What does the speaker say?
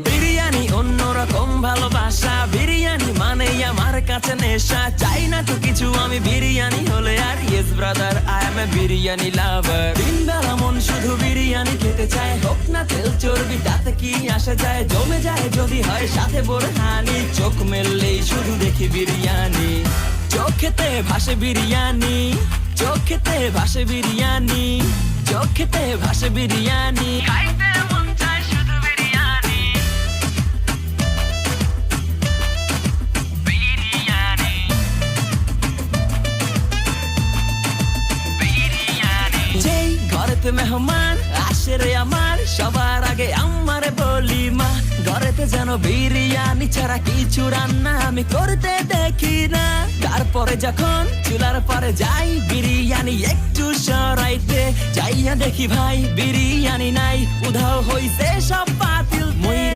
বিরিয়ানি অন্যরকম ভালোবাসা, বিরিয়ানি মানে আমার কাছে নেশা। চাই না তো কিছু আমি বিরিয়ানি হলে আর, yes brother I M A biryani লাভার। দিন বেলা মন শুধু বিরিয়ানি খেতে চায়, হোক না তেল চর্বি তাতে কি আসে যায়। জমে যায় যদি হয় সাথে বোরহানি, চোখ মেললেই শুধু দেখি বিরিয়ানি। চোখেতে ভাসে বিরিয়ানি, চোখেতে ভাসে বিরিয়ানি, চোখেতে ভাসে বিরিয়ানি। খাইতে মন চায় শুধু বিরিয়ানি, বিরিয়ানি, বিরিয়ানি। যেই ঘরেতে মেহমান আসে রে আমার, সবার আগে আমারে বলি মা, ঘরেতে যেন বিরিয়ানি ছাড়া কিছু রান্না আমি করতে দেখি না। তারপরে যখন চুলার পরে যাই বিরিয়ানি একটু সরাইতে, যাইয়া দেখি ভাই বিরিয়ানি নাই, উধাও হইছে সব পাতিল।